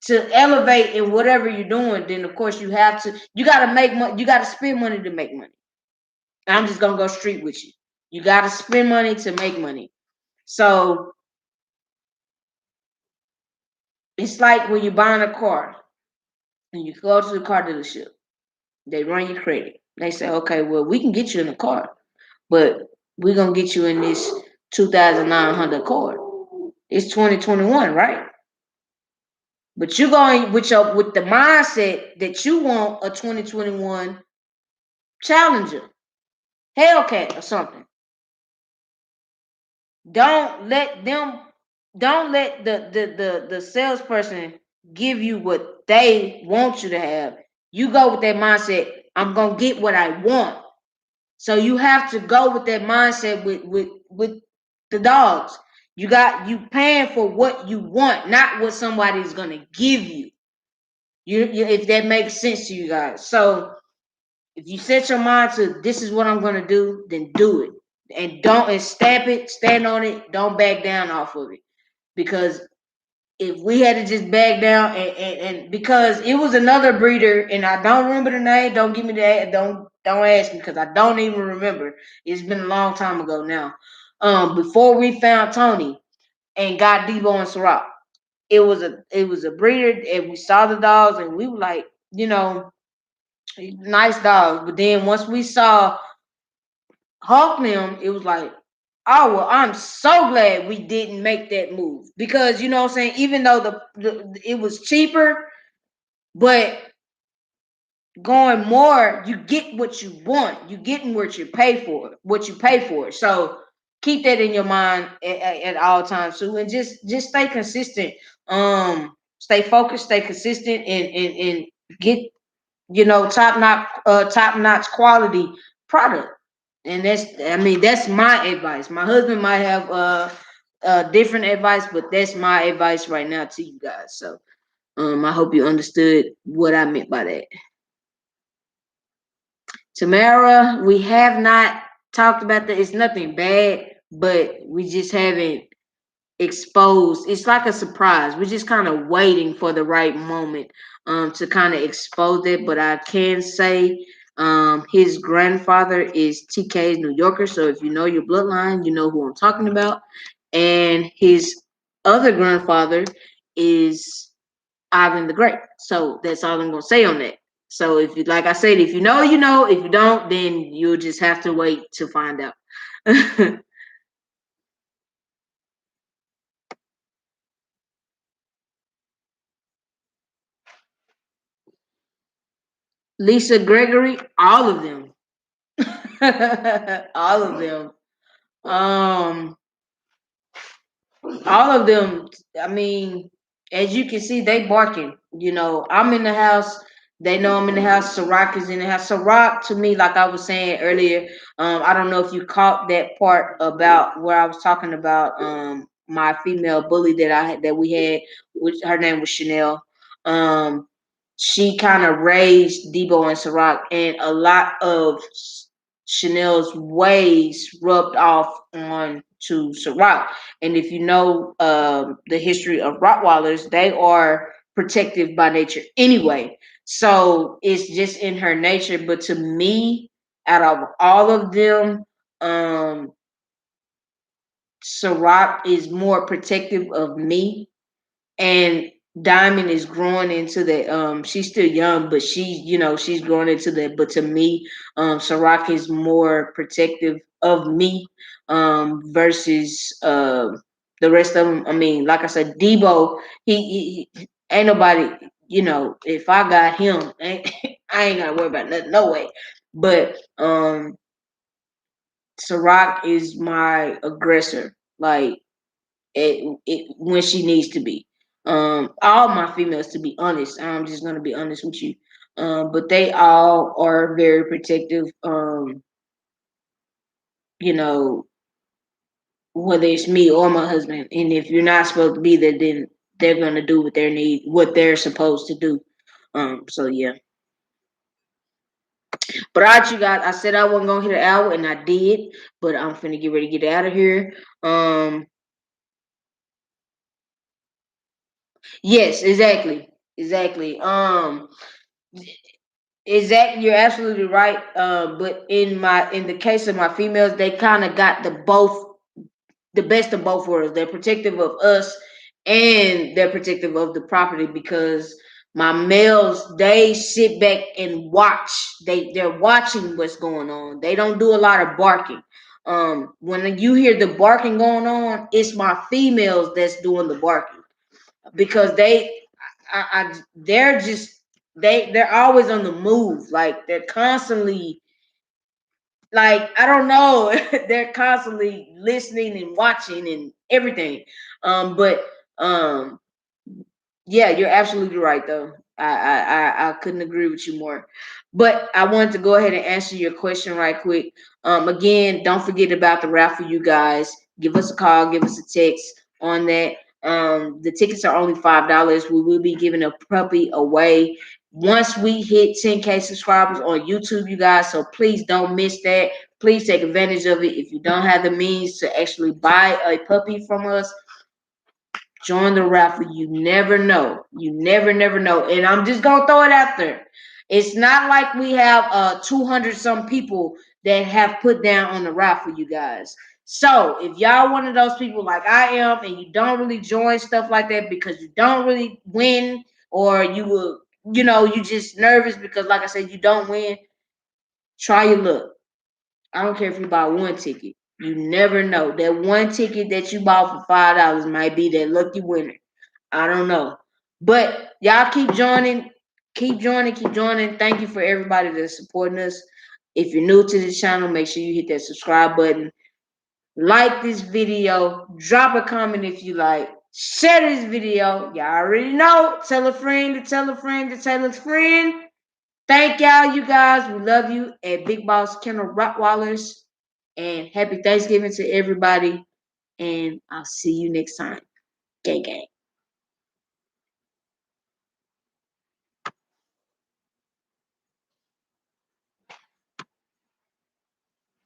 to elevate in whatever you're doing, then of course you got to make money. You got to spend money to make money. I'm just going to go straight with you. You got to spend money to make money. So it's like when you're buying a car and you go to the car dealership, they run your credit. They say, okay, well, we can get you in a car, but we're gonna get you in this 2,900 car. It's 2021, right? But you're going with the mindset that you want a 2021 Challenger, Hellcat, or something. Don't let them. Don't let the salesperson give you what they want you to have. You go with that mindset. I'm gonna get what I want. So you have to go with that mindset with the dogs. You paying for what you want, not what somebody's gonna give you. You if that makes sense to you guys. So if you set your mind to, this is what I'm gonna do, then do it. And don't, and stamp it, stand on it, don't back down off of it. Because if we had to just back down, and because it was another breeder, and I don't remember the name, don't give me that, don't ask me, because I don't even remember. It's been a long time ago now. Before we found Tony and got Debo and Sirach, it was a breeder, and we saw the dogs, and we were like, nice dogs. But then once we saw Hawk them, it was like, Oh well, I'm so glad we didn't make that move because you know what I'm saying. Even though it was cheaper, but going more, you get what you want. You getting what you pay for. What you pay for. So keep that in your mind at all times too, and just stay consistent. Stay focused, stay consistent, and get top notch quality product. And that's my advice. My husband might have different advice, but that's my advice right now to you guys. So I hope you understood what I meant by that. Tamara, we have not talked about that. It's nothing bad, but we just haven't exposed. It's like a surprise. We're just kind of waiting for the right moment to kind of expose it. But I can say his grandfather is TK's New Yorker. So if you know your bloodline, you know who I'm talking about. And his other grandfather is Ivan the Great. So that's all I'm gonna say on that. So if you, like I said, if you know, you know. If you don't, then you'll just have to wait to find out. Lisa Gregory, all of them. All of them. Um, all of them. I mean, as you can see, they barking. You know, I'm in the house. They know I'm in the house. Ciroc is in the house. Ciroc, to me, like I was saying earlier, I don't know if you caught that part about where I was talking about my female bully that I had that we had, which her name was Chanel. Um, she kind of raised Debo and Ciroc, and a lot of Chanel's ways rubbed off on to Ciroc. And if you know the history of Rottweilers, they are protective by nature anyway. So it's just in her nature. But to me, out of all of them, um, Ciroc is more protective of me, and Diamond is growing into that. She's still young, but she's growing into that. But to me, Ciroc is more protective of me versus the rest of them. I mean, like I said, Debo, he ain't nobody. If I got him, I ain't gotta worry about nothing, no way. But Ciroc is my aggressor. Like when she needs to be. All my females, to be honest, I'm just gonna be honest with you. But they all are very protective. You know, whether it's me or my husband, and if you're not supposed to be there, then they're gonna do what they're supposed to do. So yeah. But all right, you guys, I said I wasn't gonna hit an hour, and I did. But I'm finna get ready to get out of here. Yes, exactly, exactly. Exactly, you're absolutely right. But in the case of my females, they kind of got the best of both worlds. They're protective of us, and they're protective of the property because my males, they sit back and watch. They're watching what's going on. They don't do a lot of barking. When you hear the barking going on, it's my females that's doing the barking because they're just they're always on the move. Like they're constantly, like, I don't know, they're constantly listening and watching and everything. But um yeah, you're absolutely right though. I couldn't agree with you more. But I wanted to go ahead and answer your question right quick. Again, don't forget about the raffle, you guys. Give us a call, give us a text on that. The tickets are only $5. We will be giving a puppy away once we hit 10K subscribers on YouTube, you guys. So please don't miss that. Please take advantage of it. If you don't have the means to actually buy a puppy from us, join the raffle. You never know. You never know. And I'm just gonna throw it out there. It's not like we have 200 some people that have put down on the raffle, you guys. So if y'all one of those people like I am, and you don't really join stuff like that because you don't really win, or you just nervous because, like I said, you don't win. Try your luck. I don't care if you buy one ticket. You never know. That one ticket that you bought for $5 might be that lucky winner. I don't know. But y'all keep joining. Keep joining. Keep joining. Thank you for everybody that's supporting us. If you're new to the channel, make sure you hit that subscribe button. Like this video. Drop a comment if you like. Share this video. Y'all already know. Tell a friend to tell a friend to tell a friend. Thank y'all, you guys. We love you at Big Boss Kennel Rottweilers. And happy Thanksgiving to everybody. And I'll see you next time. Gang, gang.